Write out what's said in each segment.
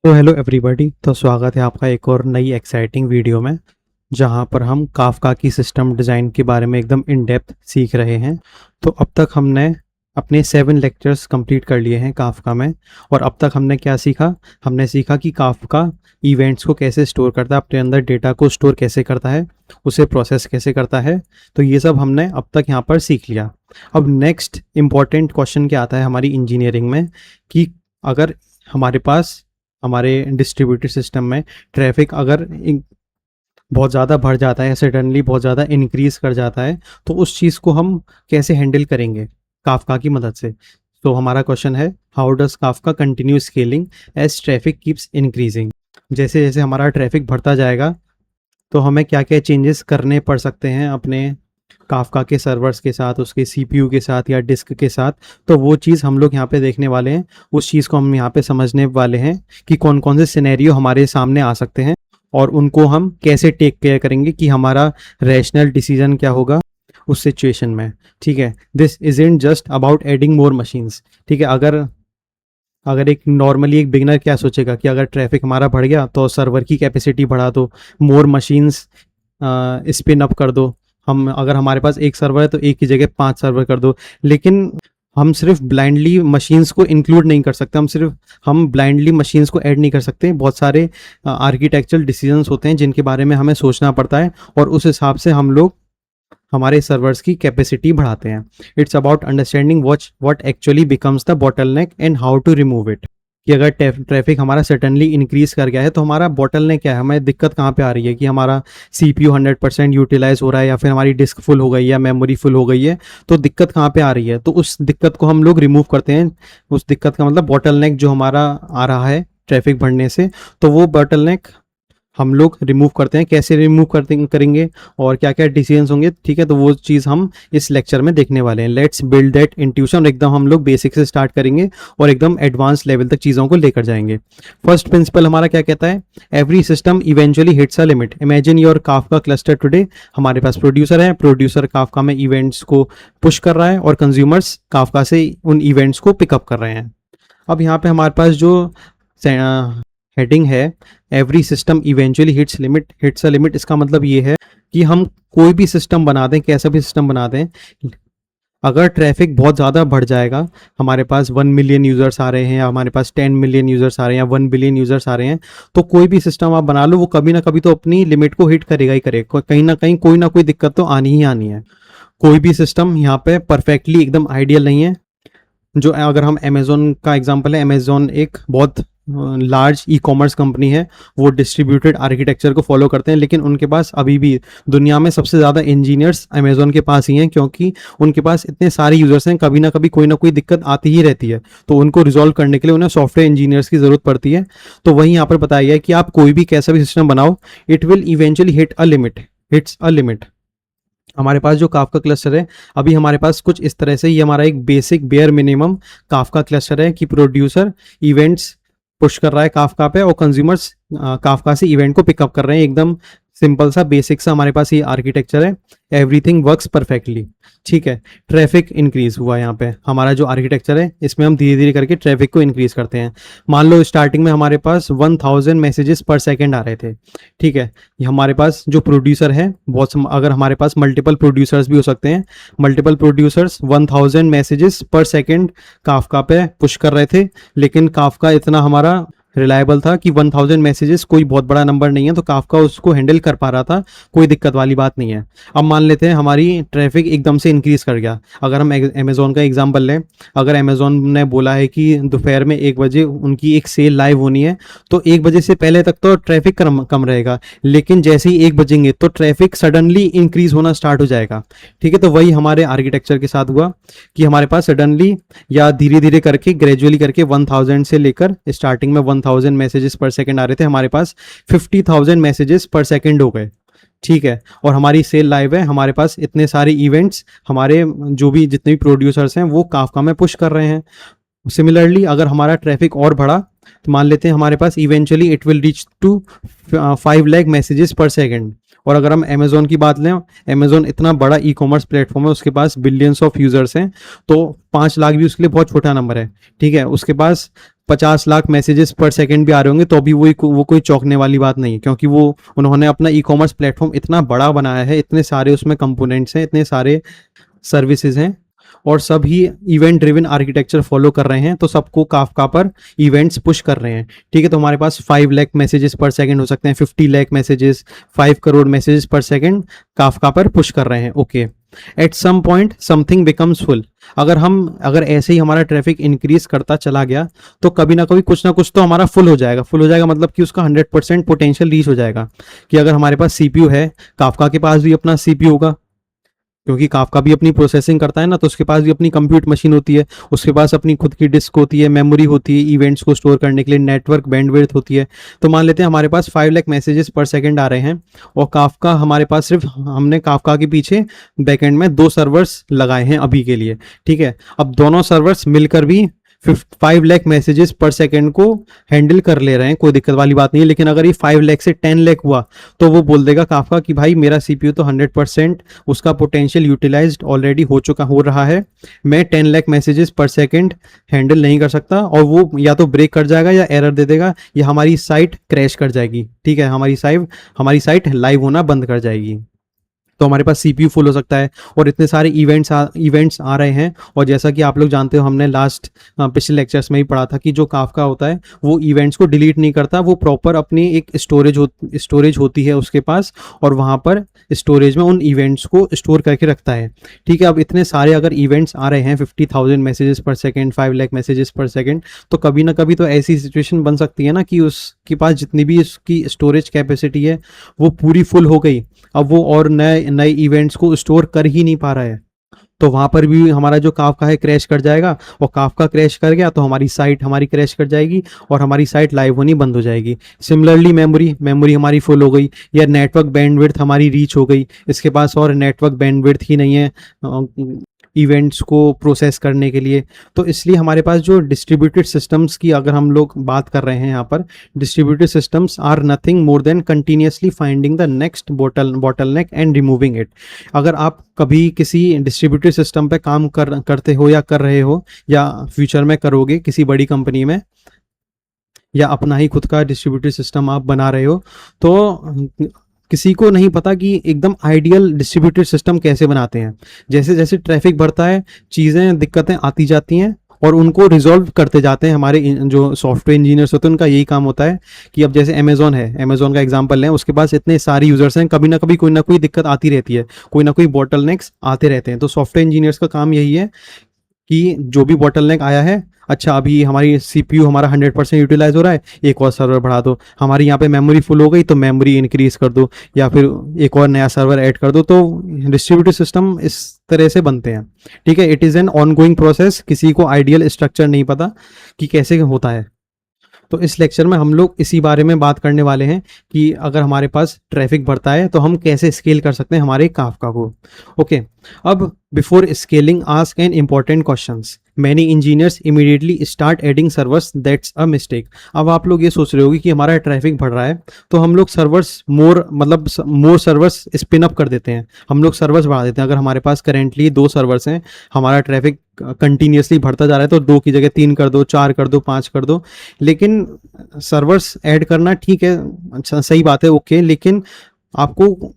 तो hello everybody. तो स्वागत है आपका एक और नई एक्साइटिंग वीडियो में, जहां पर हम काफका की सिस्टम डिज़ाइन के बारे में एकदम इन डेप्थ सीख रहे हैं। तो अब तक हमने अपने 7 लेक्चर्स कंप्लीट कर लिए हैं काफका में। और अब तक हमने क्या सीखा? हमने सीखा कि काफका इवेंट्स को कैसे स्टोर करता है, अपने अंदर डेटा को स्टोर कैसे करता है, उसे प्रोसेस कैसे करता है। तो ये सब हमने अब तक यहाँ पर सीख लिया। अब नेक्स्ट इम्पॉर्टेंट क्वेश्चन क्या आता है हमारी इंजीनियरिंग में, कि अगर हमारे पास हमारे डिस्ट्रीब्यूटेड सिस्टम में ट्रैफिक अगर बहुत ज़्यादा बढ़ जाता है, सडनली बहुत ज़्यादा इंक्रीज कर जाता है, तो उस चीज़ को हम कैसे हैंडल करेंगे काफका की मदद से। तो हमारा क्वेश्चन है, how does Kafka continue scaling as traffic keeps increasing. जैसे जैसे हमारा ट्रैफिक बढ़ता जाएगा तो हमें क्या क्या चेंजेस करने पड़ सकते हैं अपने काफका के सर्वर्स के साथ, उसके सीपीयू के साथ या डिस्क के साथ। तो वो चीज़ हम लोग यहाँ पे देखने वाले हैं। उस चीज़ को हम यहाँ पे समझने वाले हैं कि कौन कौन से सिनेरियो हमारे सामने आ सकते हैं और उनको हम कैसे टेक केयर करेंगे कि हमारा रैशनल डिसीजन क्या होगा उस सिचुएशन में। ठीक है, this isn't just about adding more machines. ठीक है, अगर अगर एक नॉर्मली एक बिगनर क्या सोचेगा कि अगर ट्रैफिक हमारा बढ़ गया तो सर्वर की कैपेसिटी बढ़ा दो, मोर मशीन्स स्पिन अप कर दो। हम अगर हमारे पास एक सर्वर है तो एक की जगह 5 सर्वर कर दो। लेकिन हम सिर्फ ब्लाइंडली मशीन्स को इंक्लूड नहीं कर सकते, हम ब्लाइंडली मशीन्स को ऐड नहीं कर सकते। बहुत सारे आर्किटेक्चरल डिसीजंस होते हैं जिनके बारे में हमें सोचना पड़ता है और उस हिसाब से हम लोग हमारे सर्वर्स की कैपेसिटी बढ़ाते हैं। It's about understanding what actually becomes the bottleneck and how to remove it. कि अगर ट्रैफिक हमारा सडनली इंक्रीज कर गया है तो हमारा बॉटलनेक क्या है, हमें दिक्कत कहाँ पे आ रही है कि हमारा सीपीयू 100% यूटिलाइज हो रहा है या फिर हमारी डिस्क फुल हो गई है या मेमोरी फुल हो गई है। तो दिक्कत कहाँ पे आ रही है, तो उस दिक्कत को हम लोग रिमूव करते हैं। उस दिक्कत का मतलब बॉटलनेक जो हमारा आ रहा है ट्रैफिक बढ़ने से, तो वो बॉटलनेक हम लोग रिमूव करते हैं। कैसे रिमूव करते करेंगे और क्या क्या डिसीजंस होंगे, ठीक है, तो वो चीज़ हम इस लेक्चर में देखने वाले हैं। Let's build that intuition. एकदम हम लोग बेसिक से स्टार्ट करेंगे और एकदम एडवांस लेवल तक चीज़ों को लेकर जाएंगे। फर्स्ट प्रिंसिपल हमारा क्या कहता है? Every system eventually hits a limit. Imagine your Kafka cluster today. हमारे पास प्रोड्यूसर है, प्रोड्यूसर काफका में इवेंट्स को पुश कर रहा है और कंज्यूमर्स काफका से उन इवेंट्स को पिकअप कर रहे हैं। अब यहाँ पे हमारे पास जो हेडिंग है, every system eventually hits a limit, इसका मतलब ये है कि हम कोई भी सिस्टम बना दें, कैसा भी सिस्टम बना दें, अगर ट्रैफिक बहुत ज़्यादा बढ़ जाएगा, हमारे पास 1 मिलियन यूज़र्स आ रहे हैं या हमारे पास 10 मिलियन यूज़र्स आ रहे हैं या 1 बिलियन यूज़र्स आ रहे हैं, तो कोई भी सिस्टम आप बना लो वो कभी ना कभी तो अपनी लिमिट को हिट करेगा ही करेगा। कहीं ना कहीं कोई ना कोई दिक्कत तो आनी ही आनी है। कोई भी सिस्टम यहाँ पे परफेक्टली एकदम आइडियल नहीं है। जो अगर हम अमेज़ोन का एग्जांपल है, अमेज़ोन एक बहुत लार्ज ई कॉमर्स कंपनी है। वो डिस्ट्रीब्यूटेड आर्किटेक्चर को फॉलो करते हैं, लेकिन उनके पास अभी भी दुनिया में सबसे ज़्यादा इंजीनियर्स अमेज़ोन के पास ही हैं, क्योंकि उनके पास इतने सारे यूज़र्स हैं, कभी ना कभी कोई ना कोई दिक्कत आती ही रहती है। तो उनको रिजॉल्व करने के लिए उन्हें सॉफ्टवेयर इंजीनियर्स की ज़रूरत पड़ती है। तो वही यहाँ पर बताया गया है कि आप कोई भी कैसा भी सिस्टम बनाओ, it will eventually hits a limit. हमारे पास जो काफका क्लस्टर है, अभी हमारे पास कुछ इस तरह से, ये हमारा एक basic bare minimum Kafka cluster है कि प्रोड्यूसर इवेंट्स पुश कर रहा है काफका पे और कंज्यूमर्स काफका से इवेंट को पिकअप कर रहे हैं। एकदम सिंपल सा बेसिक सा हमारे पास ये आर्किटेक्चर है। Everything works perfectly. ठीक है, ट्रैफिक इंक्रीज हुआ। यहाँ पे हमारा जो आर्किटेक्चर है इसमें हम धीरे धीरे करके ट्रैफिक को इंक्रीज करते हैं। मान लो स्टार्टिंग में हमारे पास 1000 मैसेजेस पर सेकेंड आ रहे थे। ठीक है, ये हमारे पास जो प्रोड्यूसर है, अगर हमारे पास मल्टीपल प्रोड्यूसर्स भी हो सकते हैं, मल्टीपल प्रोड्यूसर्स 1000 मैसेजेस पर सेकेंड काफका पे पुश कर रहे थे। लेकिन काफका इतना हमारा रिलायबल था कि 1000 मैसेजेस कोई बहुत बड़ा नंबर नहीं है, तो काफका उसको हैंडल कर पा रहा था, कोई दिक्कत वाली बात नहीं है। अब मान लेते हैं हमारी ट्रैफिक एकदम से इंक्रीज कर गया। अगर हम अमेज़ोन का एग्जांपल लें, अगर अमेज़ोन ने बोला है कि दोपहर में 1 बजे उनकी एक सेल लाइव होनी है, तो 1 बजे से पहले तक तो ट्रैफिक कम रहेगा, लेकिन जैसे ही 1 बजेंगे तो ट्रैफिक सडनली इंक्रीज होना स्टार्ट हो जाएगा। ठीक है, तो वही हमारे आर्किटेक्चर के साथ हुआ कि हमारे पास सडनली या धीरे धीरे करके ग्रेजुअली करके 1000 से लेकर स्टार्टिंग में 1000 मैसेजेस पर सेकंड आ रहे थे, हमारे पास 50,000 मैसेजेस पर सेकंड हो गए। ठीक है, और हमारी सेल लाइव है, हमारे पास इतने सारे इवेंट्स हमारे जो भी जितने भी प्रोड्यूसर्स हैं वो काफका में पुश कर रहे हैं। सिमिलरली अगर हमारा ट्रैफिक और बढ़ा तो मान लेते हैं हमारे पास eventually it will reach to 5 lakh messages per second. और अगर हम अमेज़ोन की बात लें, अमेज़ोन इतना बड़ा ई कॉमर्स प्लेटफॉर्म है, उसके पास बिलियंस ऑफ यूजर्स हैं, तो 5 लाख भी उसके लिए बहुत छोटा नंबर है। ठीक है, उसके पास 50 लाख मैसेजेस पर सेकंड भी आ रहे होंगे तो भी वो कोई चौंकने वाली बात नहीं है, क्योंकि वो उन्होंने अपना ई कॉमर्स प्लेटफॉर्म इतना बड़ा बनाया है, इतने सारे उसमें कंपोनेंट्स हैं, इतने सारे सर्विसेज हैं, और सभी इवेंट ड्रिवन आर्किटेक्चर फॉलो कर रहे हैं, तो सबको काफका पर इवेंट्स पुश कर रहे हैं। ठीक है, तो हमारे पास 5 लाख मैसेजेस पर सेकंड हो सकते हैं, 50 lakh messages, 5 crore messages per second Kafka पर पुश कर रहे हैं। Okay, at some point something becomes full. अगर ऐसे ही हमारा ट्रैफिक इंक्रीज करता चला गया तो कभी ना कभी कुछ ना कुछ तो हमारा फुल हो जाएगा। फुल हो जाएगा मतलब कि उसका 100% पोटेंशियल रीच हो जाएगा। कि अगर हमारे पास सीपीयू है, काफका के पास भी अपना सीपीयू होगा, क्योंकि काफका भी अपनी प्रोसेसिंग करता है ना, तो उसके पास भी अपनी कंप्यूट मशीन होती है, उसके पास अपनी खुद की डिस्क होती है, मेमोरी होती है, इवेंट्स को स्टोर करने के लिए नेटवर्क बैंडविड्थ होती है। तो मान लेते हैं हमारे पास 5 लाख मैसेजेस पर सेकंड आ रहे हैं, और काफका हमारे पास सिर्फ, हमने काफका के पीछे बैकएंड में 2 सर्वर्स लगाए हैं अभी के लिए। ठीक है, अब दोनों सर्वर्स मिलकर भी 5 लाख मैसेजेस पर सेकंड को हैंडल कर ले रहे हैं, कोई दिक्कत वाली बात नहीं है। लेकिन अगर ये 5 लाख से 10 लाख हुआ तो वो बोल देगा काफका कि भाई मेरा सीपीयू तो 100% उसका पोटेंशियल यूटिलाइज्ड ऑलरेडी हो रहा है, मैं 10 lakh messages per second handle नहीं कर सकता, और वो या तो ब्रेक कर जाएगा या एरर दे देगा या हमारी साइट क्रैश कर जाएगी। ठीक है, हमारी साइट लाइव होना बंद कर जाएगी। तो हमारे पास सीपीयू फुल हो सकता है, और इतने सारे इवेंट्स आ रहे हैं। और जैसा कि आप लोग जानते हो, हमने पिछले लेक्चर्स में ही पढ़ा था कि जो काफका होता है वो इवेंट्स को डिलीट नहीं करता, वो प्रॉपर अपनी एक स्टोरेज होती है उसके पास, और वहाँ पर स्टोरेज में उन इवेंट्स को स्टोर करके रखता है। ठीक है, अब इतने सारे अगर इवेंट्स आ रहे हैं, 50,000 मैसेजेस पर सेकेंड, 5 लाख मैसेजेस पर सेकेंड, तो कभी ना कभी तो ऐसी सिचुएशन बन सकती है ना कि उसके पास जितनी भी उसकी स्टोरेज कैपेसिटी है वो पूरी फुल हो गई, अब वो और नए इवेंट्स को स्टोर कर ही नहीं पा रहा है। तो वहां पर भी हमारा जो काफका है क्रैश कर जाएगा, और काफका क्रैश कर गया तो हमारी साइट क्रैश कर जाएगी, और हमारी साइट लाइव होनी बंद हो जाएगी। सिमिलरली मेमोरी हमारी फुल हो गई, या नेटवर्क बैंडविड्थ हमारी रीच हो गई, इसके पास और नेटवर्क बैंडविड्थ ही नहीं है इवेंट्स को प्रोसेस करने के लिए। तो इसलिए हमारे पास जो डिस्ट्रीब्यूटेड सिस्टम्स की अगर हम लोग बात कर रहे हैं, यहाँ पर distributed systems are nothing more than continuously finding the next bottleneck and removing it. अगर आप कभी किसी डिस्ट्रीब्यूटेड सिस्टम पे काम करते हो या कर रहे हो, या फ्यूचर में करोगे किसी बड़ी कंपनी में, या अपना ही खुद का डिस्ट्रीब्यूटेड सिस्टम आप बना रहे हो, तो किसी को नहीं पता कि एकदम आइडियल डिस्ट्रीब्यूटेड सिस्टम कैसे बनाते हैं। जैसे जैसे ट्रैफिक बढ़ता है, चीज़ें दिक्कतें आती जाती हैं, और उनको रिजॉल्व करते जाते हैं। हमारे जो सॉफ्टवेयर इंजीनियर्स होते हैं उनका यही काम होता है कि अब जैसे अमेजोन है, अमेजोन का एग्जांपल लें, उसके पास इतने सारे यूजर्स हैं, कभी ना कभी कोई ना कोई दिक्कत आती रहती है, कोई ना कोई बॉटलनेक्स आते रहते हैं। तो सॉफ्टवेयर इंजीनियर्स का काम यही है कि जो भी बॉटलनेक आया है, अच्छा अभी हमारी सीपीयू हमारा 100% यूटिलाइज हो रहा है, एक और सर्वर बढ़ा दो, हमारी यहाँ पे मेमोरी फुल हो गई तो मेमोरी इंक्रीज कर दो, या फिर एक और नया सर्वर ऐड कर दो। तो डिस्ट्रीब्यूटेड सिस्टम इस तरह से बनते हैं। ठीक है, it is an ongoing process, किसी को आइडियल स्ट्रक्चर नहीं पता कि कैसे होता है। तो इस लेक्चर में हम लोग इसी बारे में बात करने वाले हैं कि अगर हमारे पास ट्रैफिक बढ़ता है तो हम कैसे स्केल कर सकते हैं हमारे काफका को। ओके, अब before scaling ask an important questions. Many engineers immediately start adding servers, that's a mistake. अब आप लोग ये सोच रहे होगे कि हमारा ट्रैफिक बढ़ रहा है तो हम लोग मोर सर्वर्स स्पिन अप कर देते हैं, हम लोग सर्वर्स बढ़ा देते हैं। अगर हमारे पास करेंटली 2 सर्वर्स हैं, हमारा ट्रैफिक कंटिन्यूसली बढ़ता जा रहा है, तो 2 की जगह 3 कर दो, 4 कर दो, 5 कर दो। लेकिन सर्वर्स ऐड करना ठीक है, अच्छा सही बात है, ओके, लेकिन आपको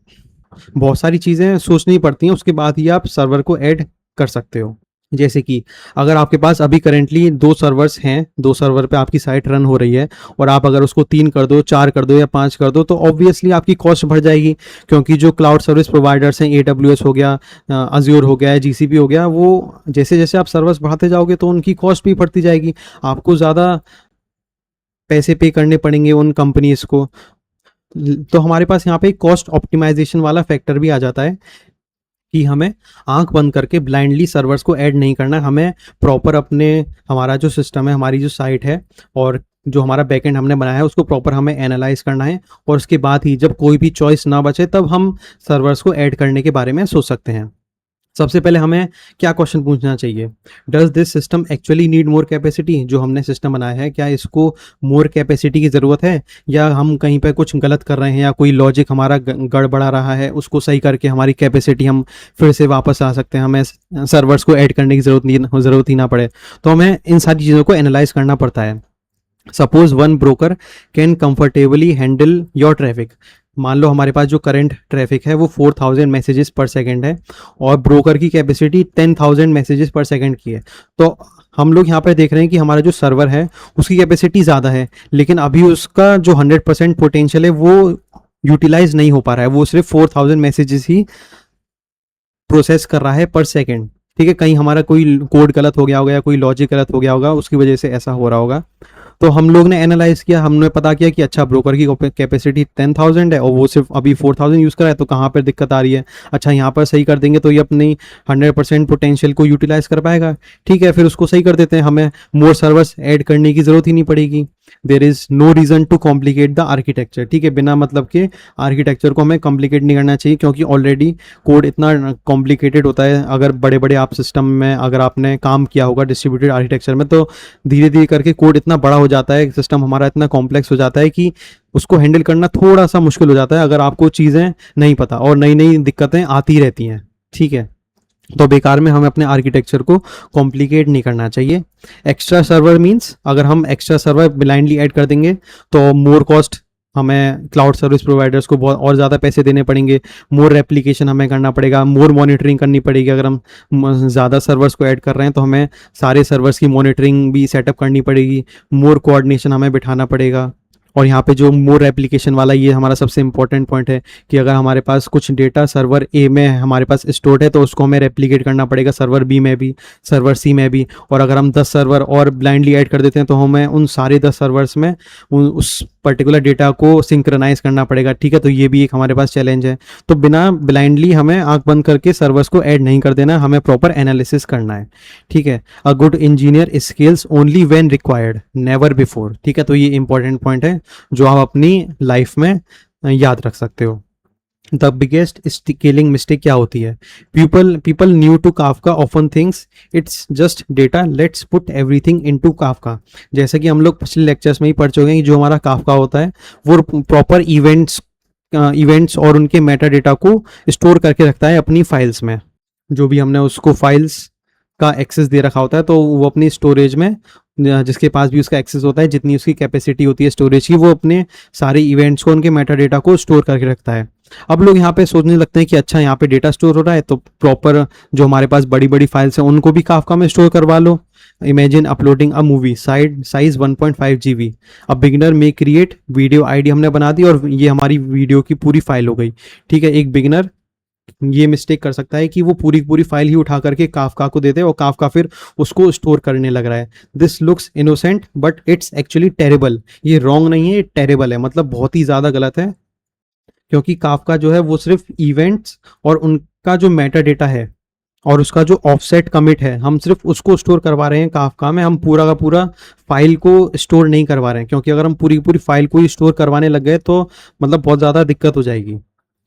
बहुत सारी चीज़ें सोचनी पड़ती हैं, उसके बाद ही आप सर्वर को ऐड कर सकते हो। जैसे कि अगर आपके पास अभी करेंटली 2 सर्वर्स हैं, 2 सर्वर पे आपकी साइट रन हो रही है, और आप अगर उसको 3 कर दो, 4 कर दो या 5 कर दो, तो ऑब्वियसली आपकी कॉस्ट बढ़ जाएगी। क्योंकि जो क्लाउड सर्विस प्रोवाइडर्स हैं, AWS हो गया, अज्योर हो गया, GCP हो गया, वो जैसे जैसे आप सर्वर्स बढ़ाते जाओगे तो उनकी कॉस्ट भी बढ़ती जाएगी, आपको ज़्यादा पैसे पे करने पड़ेंगे उन कंपनीज को। तो हमारे पास यहाँ पे कॉस्ट ऑप्टिमाइजेशन वाला फैक्टर भी आ जाता है कि हमें आंख बंद करके ब्लाइंडली सर्वर्स को ऐड नहीं करना है, हमें प्रॉपर हमारा जो सिस्टम है, हमारी जो साइट है, और जो हमारा बैकएंड हमने बनाया है उसको प्रॉपर हमें एनालाइज करना है, और उसके बाद ही जब कोई भी चॉइस ना बचे तब हम सर्वर्स को ऐड करने के बारे में सोच सकते हैं। सबसे पहले हमें क्या क्वेश्चन पूछना चाहिए, does this system actually need more capacity. जो हमने सिस्टम बनाया है, क्या इसको मोर कैपेसिटी की ज़रूरत है, या हम कहीं पे कुछ गलत कर रहे हैं, या कोई लॉजिक हमारा गड़बड़ा रहा है, उसको सही करके हमारी कैपेसिटी हम फिर से वापस आ सकते हैं, हमें सर्वर्स को ऐड करने की ज़रूरत ही ना पड़े। तो हमें इन सारी चीज़ों को एनालाइज करना पड़ता है। Suppose one broker can comfortably handle your traffic. मान लो हमारे पास जो करंट ट्रैफिक है वो 4000 मैसेजेस पर सेकंड है और ब्रोकर की कैपेसिटी 10,000 मैसेजेस पर सेकंड की है। तो हम लोग यहाँ पर देख रहे हैं कि हमारा जो सर्वर है उसकी कैपेसिटी ज़्यादा है, लेकिन अभी उसका जो 100% पोटेंशियल है वो यूटिलाइज नहीं हो पा रहा है, वो सिर्फ 4000 मैसेजेस ही प्रोसेस कर रहा है पर सेकंड। ठीक है, कहीं हमारा कोई कोड गलत हो गया होगा या कोई लॉजिक गलत हो गया होगा, उसकी वजह से ऐसा हो रहा होगा। तो हम लोग ने एनालाइज किया, हमने पता किया कि अच्छा ब्रोकर की कैपेसिटी 10,000 है और वो सिर्फ अभी 4000 यूज़ कर रहा है, तो कहाँ पर दिक्कत आ रही है। अच्छा यहाँ पर सही कर देंगे तो ये अपनी 100% पोटेंशियल को यूटिलाइज कर पाएगा। ठीक है, फिर उसको सही कर देते हैं, हमें मोर सर्वर्स ऐड करने की ज़रूरत ही नहीं पड़ेगी। There is no reason to complicate the architecture. ठीक है, बिना मतलब के आर्किटेक्चर को हमें कॉम्प्लिकेट नहीं करना चाहिए, क्योंकि ऑलरेडी कोड इतना कॉम्प्लिकेटेड होता है। अगर बड़े बड़े आप सिस्टम में अगर आपने काम किया होगा डिस्ट्रीब्यूटेड आर्किटेक्चर में, तो धीरे धीरे करके कोड इतना बड़ा हो जाता है, सिस्टम हमारा इतना कॉम्प्लेक्स हो जाता है कि उसको हैंडल करना थोड़ा सा मुश्किल हो जाता है अगर आपको चीज़ें नहीं पता, और नई नई दिक्कतें आती रहती हैं। ठीक है, तो बेकार में हमें अपने आर्किटेक्चर को कॉम्प्लिकेट नहीं करना चाहिए। एक्स्ट्रा सर्वर मींस अगर हम एक्स्ट्रा सर्वर ब्लाइंडली ऐड कर देंगे तो मोर कॉस्ट, हमें क्लाउड सर्विस प्रोवाइडर्स को बहुत और ज़्यादा पैसे देने पड़ेंगे, मोर रेप्लिकेशन हमें करना पड़ेगा, मोर मॉनिटरिंग करनी पड़ेगी। अगर हम ज़्यादा सर्वर्स को ऐड कर रहे हैं तो हमें सारे सर्वर्स की मॉनिटरिंग भी सेटअप करनी पड़ेगी, मोर कोऑर्डिनेशन हमें बिठाना पड़ेगा। और यहाँ पे जो मोर एप्लीकेशन वाला, ये हमारा सबसे इंपॉर्टेंट पॉइंट है कि अगर हमारे पास कुछ डेटा सर्वर ए में हमारे पास स्टोर्ड है तो उसको हमें रेप्लिकेट करना पड़ेगा सर्वर बी में भी, सर्वर सी में भी। और अगर हम 10 सर्वर और ब्लाइंडली ऐड कर देते हैं तो हमें उन सारे 10 सर्वर्स में उस पर्टिकुलर डेटा को सिंक्रोनाइज करना पड़ेगा। ठीक है, तो ये भी एक हमारे पास चैलेंज है। तो बिना ब्लाइंडली हमें आंख बंद करके सर्वर्स को ऐड नहीं कर देना, हमें प्रॉपर एनालिसिस करना है। ठीक है, a good engineer scales only when required, never before. ठीक है, तो ये इंपॉर्टेंट पॉइंट है जो आप अपनी लाइफ में याद रख सकते हो। द बिगेस्ट स्केलिंग मिस्टेक क्या होती है? People new to Kafka often thinks it's just data, let's put everything into Kafka. जैसे कि हम लोग पिछले लेक्चर्स में ही पढ़ चुके हैं कि जो हमारा काफका होता है वो प्रॉपर इवेंट्स और उनके मेटा डेटा को स्टोर करके रखता है अपनी फाइल्स में। जो भी हमने उसको फाइल्स का एक्सेस दे रखा होता है तो वो अपनी स्टोरेज में, जिसके पास भी उसका एक्सेस होता है, जितनी उसकी कैपेसिटी होती है स्टोरेज की, वो अपने सारे इवेंट्स को, उनके मेटा डेटा को स्टोर करके रखता है। अब लोग यहाँ पे सोचने लगते हैं कि अच्छा यहाँ पे डेटा स्टोर हो रहा है तो प्रॉपर जो हमारे पास बड़ी बड़ी फाइल्स हैं उनको भी काफका में स्टोर करवा लो। Imagine uploading a movie size 1.5 GB। अब बिगिनर में क्रिएट वीडियो आईडी हमने बना दी और ये हमारी वीडियो की पूरी फाइल हो गई। ठीक है, एक बिगिनर ये मिस्टेक कर सकता है कि वो पूरी पूरी फाइल ही उठा करके काफका को देते और काफका फिर उसको स्टोर करने लग रहा है। This looks innocent but it's actually terrible. ये रॉन्ग नहीं है, टेरेबल है, मतलब बहुत ही ज़्यादा गलत है, क्योंकि काफका जो है वो सिर्फ इवेंट्स और उनका जो मेटा डेटा है और उसका जो ऑफसेट कमिट है, हम सिर्फ उसको स्टोर करवा रहे हैं काफका में, हम पूरा का पूरा फाइल को स्टोर नहीं करवा रहे हैं। क्योंकि अगर हम पूरी पूरी फाइल को ही स्टोर करवाने लग गए तो मतलब बहुत ज़्यादा दिक्कत हो जाएगी।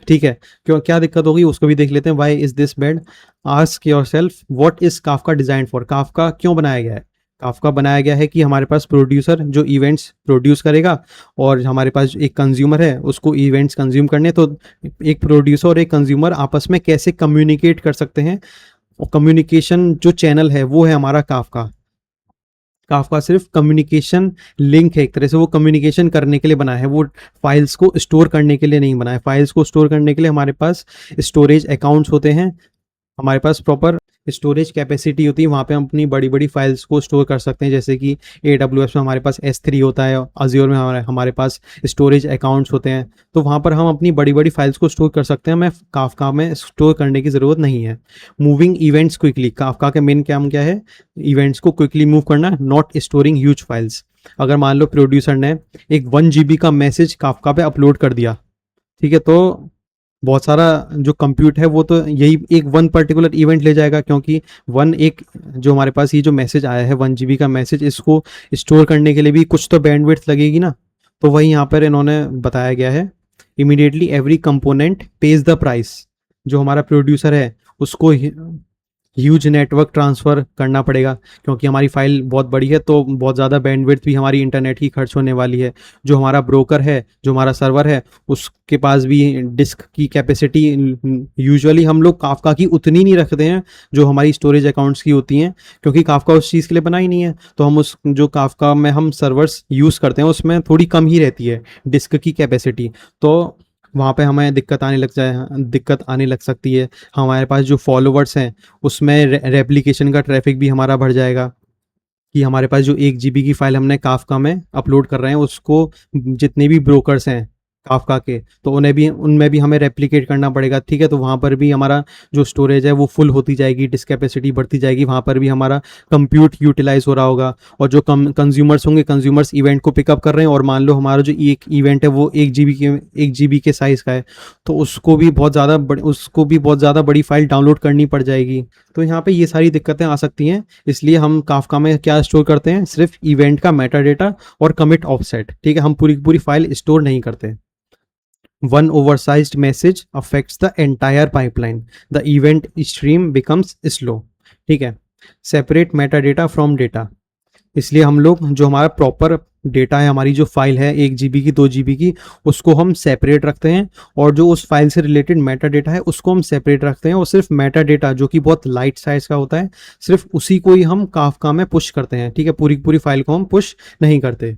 ठीक है, क्यों क्या दिक्कत होगी उसको भी देख लेते हैं। Why is this bad? Ask yourself what is Kafka design for. Kafka क्यों बनाया गया है? काफका बनाया गया है कि हमारे पास प्रोड्यूसर जो इवेंट्स प्रोड्यूस करेगा और हमारे पास एक कंज्यूमर है उसको इवेंट्स कंज्यूम करने, तो एक प्रोड्यूसर और एक कंज्यूमर आपस में कैसे कम्युनिकेट कर सकते हैं, और कम्युनिकेशन जो चैनल है वो है हमारा काफका। काफका सिर्फ कम्युनिकेशन लिंक है, एक तरह से वो कम्युनिकेशन करने के लिए बना है, वो फाइल्स को स्टोर करने के लिए नहीं बना है। फाइल्स को स्टोर करने के लिए हमारे पास स्टोरेज अकाउंट्स होते हैं, हमारे पास प्रॉपर स्टोरेज कैपेसिटी होती है, वहाँ पे हम अपनी बड़ी बड़ी फाइल्स को स्टोर कर सकते हैं। जैसे कि AWS में हमारे पास S3 होता है, अज्योर में हमारे पास स्टोरेज अकाउंट्स होते हैं, तो वहाँ पर हम अपनी बड़ी बड़ी फाइल्स को स्टोर कर सकते हैं, हमें काफका में स्टोर करने की ज़रूरत नहीं है। मूविंग इवेंट्स क्विकली, काफका का मेन काम क्या है? इवेंट्स को क्विकली मूव करना, नॉट स्टोरिंग ह्यूज फाइल्स। अगर मान लो प्रोड्यूसर ने एक 1 GB का मैसेज काफका पे अपलोड कर दिया, ठीक है, तो बहुत सारा जो कंप्यूट है वो तो यही एक वन पर्टिकुलर इवेंट ले जाएगा, क्योंकि वन एक जो हमारे पास ये जो मैसेज आया है 1 GB का मैसेज, इसको स्टोर करने के लिए भी कुछ तो बैंडविड्थ लगेगी ना। तो वही यहाँ पर इन्होंने बताया गया है, immediately every component page the price. जो हमारा प्रोड्यूसर है उसको ह्यूज नेटवर्क ट्रांसफ़र करना पड़ेगा, क्योंकि हमारी फ़ाइल बहुत बड़ी है, तो बहुत ज़्यादा बैंडविड्थ भी हमारी इंटरनेट की खर्च होने वाली है। जो हमारा ब्रोकर है, जो हमारा सर्वर है, उसके पास भी डिस्क की कैपेसिटी यूजुअली हम लोग काफ़का की उतनी नहीं रखते हैं जो हमारी स्टोरेज अकाउंट्स की होती हैं, क्योंकि काफ़का उस चीज़ के लिए बना ही नहीं है। तो हम उस जो काफ़का में हम सर्वर्स यूज़ करते हैं उसमें थोड़ी कम ही रहती है डिस्क की कैपेसिटी। तो वहाँ पे हमें दिक्कत आने लग सकती है। हमारे पास जो फॉलोवर्स हैं उसमें रेप्लिकेशन का ट्रैफिक भी हमारा बढ़ जाएगा, कि हमारे पास जो 1 जीबी की फ़ाइल हमने काफ़का में अपलोड कर रहे हैं, उसको जितने भी ब्रोकर्स हैं काफ़का के, तो उनमें भी हमें रेप्लिकेट करना पड़ेगा, ठीक है? तो वहाँ पर भी हमारा जो स्टोरेज है वो फुल होती जाएगी, डिस्क कैपेसिटी बढ़ती जाएगी, वहाँ पर भी हमारा कंप्यूट यूटिलाइज़ हो रहा होगा। और जो कंज्यूमर्स होंगे, कंज्यूमर्स इवेंट को पिकअप कर रहे हैं, और मान लो हमारा जो एक इवेंट है वो 1 जीबी के साइज़ का है, तो उसको भी बहुत ज़्यादा बड़ी फ़ाइल डाउनलोड करनी पड़ जाएगी। तो यहाँ पे ये सारी दिक्कतें आ सकती हैं। इसलिए हम काफ़का में क्या स्टोर करते हैं, सिर्फ इवेंट का मेटा डेटा और कमिट ऑफसेट, ठीक है? हम पूरी की पूरी फाइल स्टोर नहीं करते। One oversized message affects the entire pipeline, the event stream becomes slow, ठीक है? Separate Meta data from data. इसलिए हम लोग जो हमारा प्रॉपर डेटा है, हमारी जो फाइल है 1 जीबी की, 2 जीबी की, उसको हम सेपरेट रखते हैं, और जो उस फाइल से रिलेटेड मेटा डेटा है उसको हम सेपरेट रखते हैं, और सिर्फ मेटा डेटा जो कि बहुत लाइट साइज का होता है, सिर्फ उसी को ही हम काफका में पुश करते हैं, ठीक है? पूरी पूरी फाइल को हम पुश नहीं करते।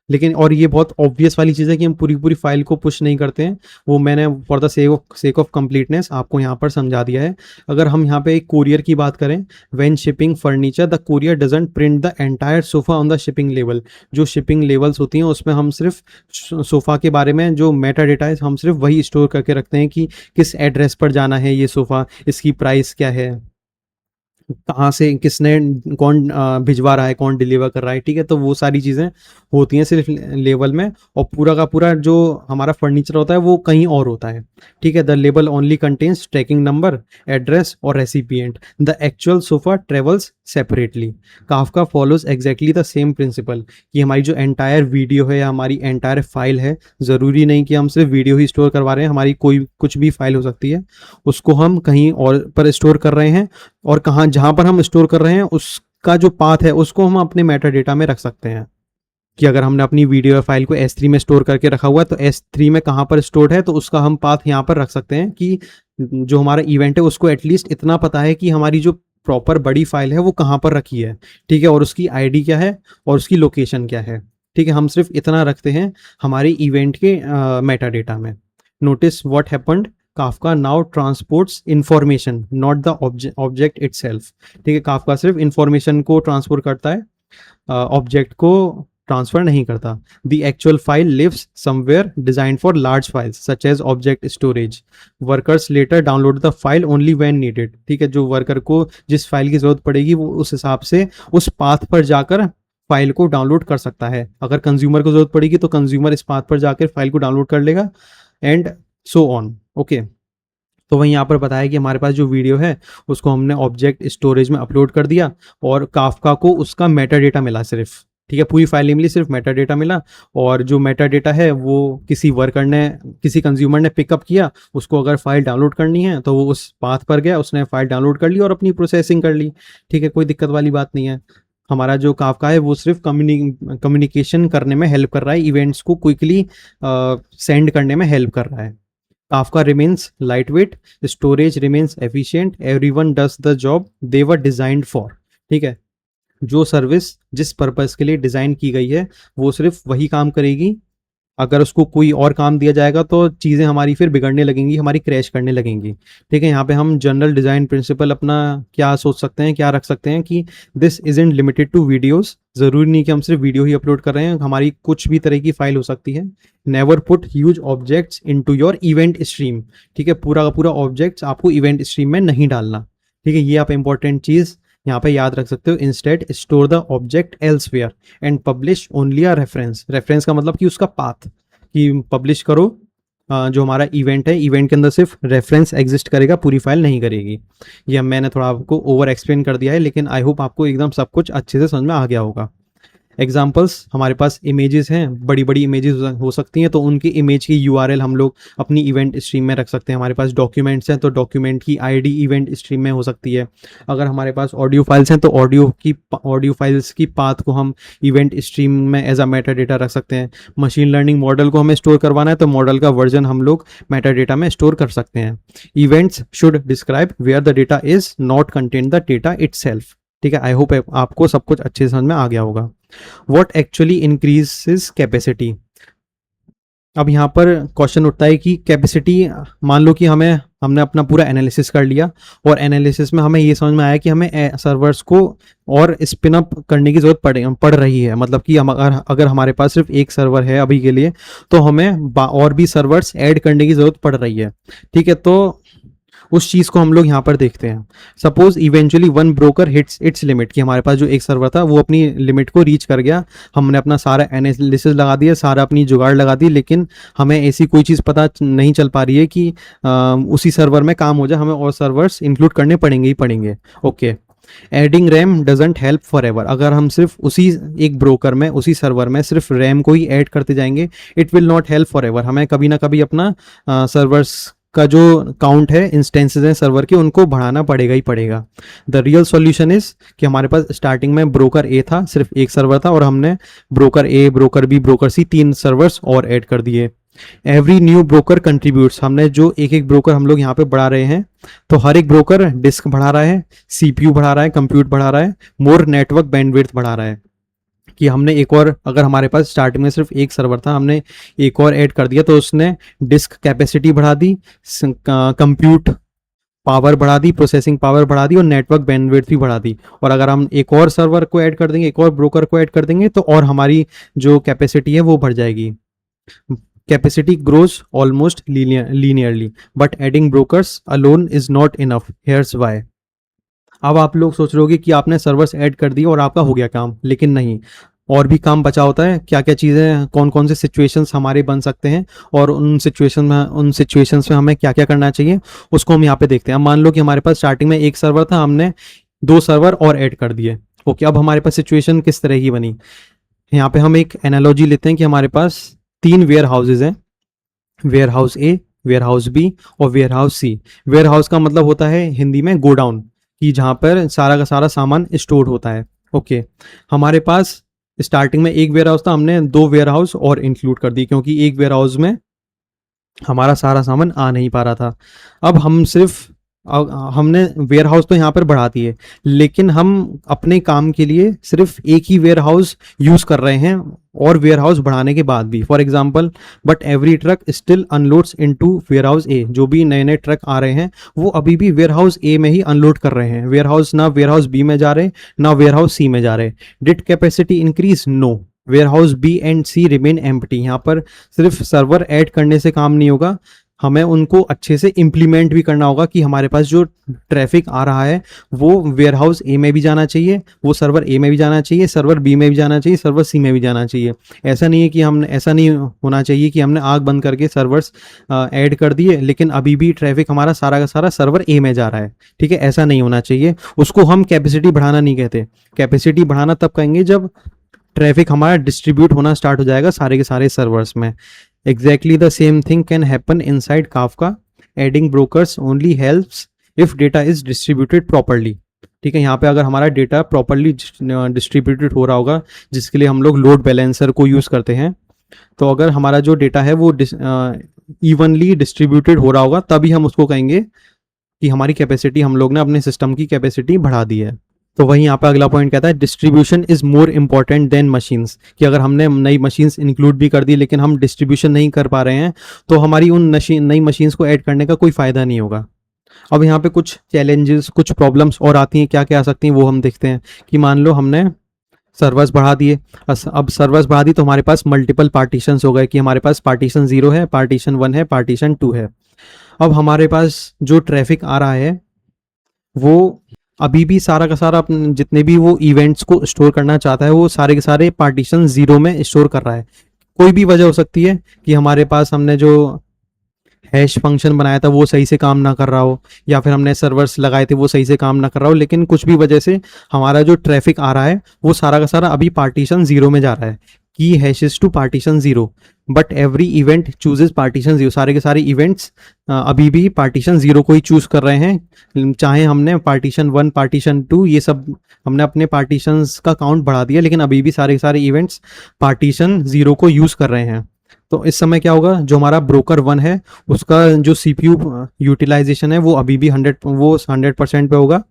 लेकिन और ये बहुत ऑब्वियस वाली चीज़ है कि हम पूरी पूरी फाइल को पुश नहीं करते हैं, वो मैंने for the sake of completeness आपको यहाँ पर समझा दिया है। अगर हम यहाँ पे एक कोरियर की बात करें, when shipping furniture the courier doesn't print the entire sofa on the shipping level. जो शिपिंग लेवल्स होती हैं उसमें हम सिर्फ सोफ़ा के बारे में जो मेटा डेटा है हम सिर्फ वही स्टोर करके रखते हैं, कि किस एड्रेस पर जाना है ये सोफ़ा, इसकी प्राइस क्या है, कहाँ से किसने कौन भिजवा रहा है, कौन डिलीवर कर रहा है, ठीक है? तो वो सारी चीज़ें होती हैं सिर्फ लेवल में, और पूरा का पूरा जो हमारा फर्नीचर होता है वो कहीं और होता है, ठीक है? The label only contains tracking number, address और recipient. The actual sofa travels separately. Kafka follows exactly the same principle, कि हमारी जो एंटायर वीडियो है या हमारी एंटायर फाइल है, ज़रूरी नहीं कि हम सिर्फ वीडियो ही स्टोर करवा रहे हैं, हमारी कोई कुछ भी फाइल हो सकती है, उसको हम कहीं और पर स्टोर कर रहे हैं, और कहाँ जहाँ पर हम स्टोर कर रहे हैं उसका जो पाथ है उसको हम अपने मेटा डेटा में रख सकते हैं। कि अगर हमने अपनी वीडियो या फाइल को S3 में स्टोर करके रखा हुआ है, तो S3 में कहाँ पर स्टोर्ड है, तो उसका हम पाथ यहाँ पर रख सकते हैं, कि जो हमारा इवेंट है उसको एटलीस्ट इतना पता है कि हमारी जो प्रॉपर बड़ी फाइल है वो कहाँ पर रखी है, ठीक है? और उसकी आईडी क्या है और उसकी लोकेशन क्या है, ठीक है? हम सिर्फ इतना रखते हैं हमारे इवेंट के मेटा डेटा में। Notice what happened, Kafka now transports information, not the object itself, ठीक है? काफका सिर्फ इंफॉर्मेशन को ट्रांसपोर्ट करता है, ऑब्जेक्ट को ट्रांसफर नहीं करता। The actual file lives somewhere design for large files such as object storage. Workers later download the file only when needed, ठीक है? जो वर्कर को जिस फाइल की जरूरत पड़ेगी वो उस हिसाब से उस पाथ पर जाकर फाइल को डाउनलोड कर सकता है। अगर कंज्यूमर को जरूरत पड़ेगी तो कंज्यूमर इस पाथ पर जाकर फाइल को डाउनलोड कर लेगा, एंड सो ऑन, ओके? तो वहीं यहाँ पर बताया कि हमारे पास जो वीडियो है उसको हमने ऑब्जेक्ट स्टोरेज में अपलोड कर दिया, और काफका को उसका मेटा डेटा मिला सिर्फ, ठीक है? पूरी फाइल नहीं मिली, सिर्फ मेटा डेटा मिला। और जो मेटा डेटा है वो किसी कंज्यूमर ने पिकअप किया, उसको अगर फाइल डाउनलोड करनी है तो वो उस पाथ पर गया, उसने फाइल डाउनलोड कर ली और अपनी प्रोसेसिंग कर ली, ठीक है? कोई दिक्कत वाली बात नहीं है। हमारा जो काफका है वो सिर्फ कम्युनिकेशन करने में हेल्प कर रहा है, इवेंट्स को क्विकली सेंड करने में हेल्प कर रहा है। Kafka remains lightweight, storage remains efficient, everyone does the job they were designed for, ठीक है? जो सर्विस जिस पर्पस के लिए डिज़ाइन की गई है वो सिर्फ वही काम करेगी। अगर उसको कोई और काम दिया जाएगा तो चीज़ें हमारी फिर बिगड़ने लगेंगी, हमारी क्रैश करने लगेंगी, ठीक है? यहाँ पे हम जनरल डिज़ाइन प्रिंसिपल अपना क्या सोच सकते हैं, क्या रख सकते हैं, कि this isn't limited to videos. ज़रूरी नहीं कि हम सिर्फ वीडियो ही अपलोड कर रहे हैं, हमारी कुछ भी तरह की फाइल हो सकती है। Never put huge objects into your event stream, ठीक है? पूरा का पूरा ऑब्जेक्ट्स आपको इवेंट स्ट्रीम में नहीं डालना, ठीक है? ये आप इंपॉर्टेंट चीज़ यहाँ पे याद रख सकते हो। Instead store the object elsewhere and publish only a reference. Reference का मतलब कि उसका पाथ, कि पब्लिश करो जो हमारा इवेंट है, इवेंट के अंदर सिर्फ रेफरेंस एग्जिस्ट करेगा, पूरी फाइल नहीं करेगी। ये मैंने थोड़ा आपको ओवर एक्सप्लेन कर दिया है, लेकिन आई होप आपको एकदम सब कुछ अच्छे से समझ में आ गया होगा। एग्जाम्पल्स हमारे पास इमेजेस हैं, बड़ी बड़ी इमेजेस हो सकती हैं, तो उनकी इमेज की यूआरएल हम लोग अपनी इवेंट स्ट्रीम में रख सकते हैं। हमारे पास डॉक्यूमेंट्स हैं तो डॉक्यूमेंट की आईडी इवेंट स्ट्रीम में हो सकती है। अगर हमारे पास ऑडियो फाइल्स हैं तो ऑडियो फाइल्स की पाथ को हम इवेंट स्ट्रीम में एज अ मेटा डेटा रख सकते हैं। मशीन लर्निंग मॉडल को हमें स्टोर करवाना है तो मॉडल का वर्जन हम लोग मेटा डेटा में स्टोर कर सकते हैं। Events should describe where the data is not contain the data itself. ठीक है, आई होप आपको सब कुछ अच्छे से समझ में आ गया होगा। What actually increases capacity. अब यहाँ पर क्वेश्चन उठता है कि कैपेसिटी, मान लो कि हमने अपना पूरा एनालिसिस कर लिया और एनालिसिस में हमें ये समझ में आया कि हमें सर्वर्स को और स्पिन अप करने की जरूरत पड़ रही है। मतलब कि हम अगर हमारे पास सिर्फ एक सर्वर है अभी के लिए, तो हमें और भी सर्वर्स ऐड करने की जरूरत पड़ रही है। ठीक है, तो उस चीज को हम लोग यहाँ पर देखते हैं। Suppose eventually one broker hits it's limit, कि हमारे पास जो एक सर्वर था वो अपनी लिमिट को रीच कर गया, हमने अपना सारा एनालिसिस लगा दिया, सारा अपनी जुगाड़ लगा दी, लेकिन हमें ऐसी कोई चीज़ पता नहीं चल पा रही है कि उसी सर्वर में काम हो जाए, हमें और सर्वर्स इंक्लूड करने पड़ेंगे ही पड़ेंगे। Okay, adding RAM doesn't help for ever. अगर हम सिर्फ उसी एक ब्रोकर में, उसी सर्वर में सिर्फ रैम को ही ऐड करते जाएंगे, it will not help for ever. हमें कभी ना कभी अपना सर्वर्स का जो काउंट है, इंस्टेंसेस हैं सर्वर के, उनको बढ़ाना पड़ेगा ही पड़ेगा। द रियल सॉल्यूशन इज कि हमारे पास स्टार्टिंग में ब्रोकर ए था, सिर्फ एक सर्वर था, और हमने ब्रोकर ए, ब्रोकर बी, ब्रोकर सी, 3 सर्वर्स और ऐड कर दिए। एवरी न्यू ब्रोकर कंट्रीब्यूट्स, हमने जो एक एक ब्रोकर हम लोग यहाँ पे बढ़ा रहे हैं, तो हर एक ब्रोकर डिस्क बढ़ा रहा है, सीपीयू बढ़ा रहा है, कंप्यूट बढ़ा रहा है, मोर नेटवर्क बैंडविड्थ बढ़ा रहा है। कि हमने एक और, अगर हमारे पास स्टार्टिंग में सिर्फ एक सर्वर था, हमने एक और ऐड कर दिया तो उसने डिस्क कैपेसिटी बढ़ा दी, कंप्यूट पावर बढ़ा दी, प्रोसेसिंग पावर बढ़ा दी, और नेटवर्क बैंडविड्थ भी बढ़ा दी। और अगर हम एक और सर्वर को ऐड कर देंगे, एक और ब्रोकर को ऐड कर देंगे, तो और हमारी जो कैपेसिटी है वो बढ़ जाएगी। Capacity grows almost linearly, but adding brokers alone is not enough, here's why. अब आप लोग सोच रहे होगे कि आपने सर्वर्स ऐड कर दिए और आपका हो गया काम, लेकिन नहीं, और भी काम बचा होता है। क्या क्या चीज़ें, कौन कौन से सिचुएशंस हमारे बन सकते हैं, और उन सिचुएशंस में हमें क्या क्या करना चाहिए, उसको हम यहाँ पे देखते हैं। मान लो कि हमारे पास स्टार्टिंग में एक सर्वर था, हमने 2 सर्वर और ऐड कर दिए। ओके, अब हमारे पास सिचुएशन किस तरह की बनी। यहाँ पे हम एक एनालॉजी लेते हैं कि हमारे पास 3 वेयर हाउसेज हैं, warehouse A, ware house B और warehouse C. Warehouse का मतलब होता है हिंदी में गोडाउन, कि जहाँ पर सारा का सारा सामान स्टोर होता है। ओके, हमारे पास स्टार्टिंग में एक वेयर हाउस था, हमने 2 वेयर हाउस और इंक्लूड कर दी, क्योंकि एक वेयर हाउस में हमारा सारा सामान आ नहीं पा रहा था। अब हमने वेयर हाउस तो यहाँ पर बढ़ा दी है, लेकिन हम अपने काम के लिए सिर्फ एक ही वेयर हाउस यूज कर रहे हैं, और वेयर हाउस बढ़ाने के बाद भी। For example, but every truck still unloads into warehouse A. जो भी नए नए ट्रक आ रहे हैं वो अभी भी वेयर हाउस ए में ही अनलोड कर रहे हैं, ना वेयर हाउस बी में जा रहे, ना वेयर हाउस सी में जा रहे। Did capacity increase? No, ware house B and C remain empty. यहाँ पर सिर्फ सर्वर ऐड करने से काम नहीं होगा, हमें उनको अच्छे से इम्प्लीमेंट भी करना होगा कि हमारे पास जो ट्रैफिक आ रहा है वो वेयर हाउस ए में भी जाना चाहिए, वो सर्वर ए में भी जाना चाहिए, सर्वर बी में भी जाना चाहिए, सर्वर सी में भी जाना चाहिए। ऐसा नहीं होना चाहिए कि हमने आग बंद करके सर्वर्स ऐड कर दिए, लेकिन अभी भी ट्रैफिक हमारा सारा का सारा सर्वर ए में जा रहा है। ठीक है, ऐसा नहीं होना चाहिए। उसको हम कैपेसिटी बढ़ाना नहीं कहते। कैपेसिटी बढ़ाना तब कहेंगे जब ट्रैफिक हमारा डिस्ट्रीब्यूट होना स्टार्ट हो जाएगा सारे के सारे सर्वर्स में। Exactly the same thing can happen inside Kafka. Adding brokers only helps if data is distributed properly. ठीक है, यहाँ पे अगर हमारा डेटा प्रॉपरली डिस्ट्रीब्यूटेड हो रहा होगा, जिसके लिए हम लोग लोड बैलेंसर को यूज़ करते हैं, तो अगर हमारा जो डेटा है वो इवनली डिस्ट्रीब्यूटेड हो रहा होगा, तभी हम उसको कहेंगे कि हमारी कैपेसिटी, हम लोग ने अपने सिस्टम की कैपेसिटी बढ़ा दी है। तो वहीं यहाँ पे अगला पॉइंट कहता है distribution is more important than machines, कि अगर हमने नई मशीन्स इंक्लूड भी कर दी लेकिन हम डिस्ट्रीब्यूशन नहीं कर पा रहे हैं, तो हमारी उन नई मशीन्स को ऐड करने का कोई फ़ायदा नहीं होगा। अब यहाँ पे कुछ चैलेंजेस, कुछ प्रॉब्लम्स और आती हैं, क्या क्या आ सकती हैं वो हम देखते हैं। कि मान लो हमने सर्वर्स बढ़ा दिए, अब सर्वर्स बढ़ा दी तो हमारे पास मल्टीपल पार्टीशंस हो गए, कि हमारे पास पार्टीशन 0 है, पार्टीशन 1 है, पार्टीशन 2 है। अब हमारे पास जो ट्रैफिक आ रहा है वो अभी भी सारा का सारा जितने भी वो इवेंट्स को स्टोर करना चाहता है, वो सारे के सारे पार्टीशन 0 में स्टोर कर रहा है। कोई भी वजह हो सकती है कि हमारे पास हमने जो हैश फंक्शन बनाया था वो सही से काम ना कर रहा हो, या फिर हमने सर्वर्स लगाए थे वो सही से काम ना कर रहा हो, लेकिन कुछ भी वजह से हमारा जो ट्रैफिक आ रहा है वो सारा का सारा अभी पार्टीशन जीरो में जा रहा है, key hashes to partition zero, but every event chooses partition zero. सारे के सारे इवेंट्स अभी भी पार्टीशन जीरो को ही चूज कर रहे हैं, चाहे हमने पार्टीशन वन पार्टीशन टू ये सब हमने अपने पार्टीशंस का काउंट बढ़ा दिया, लेकिन अभी भी सारे के सारे इवेंट्स पार्टीशन जीरो को यूज कर रहे हैं। तो इस समय क्या होगा, जो हमारा ब्रोकर वन है उसका जो सीपीयू यूटिलाइजेशन है वो अभी भी 100% पे होगा,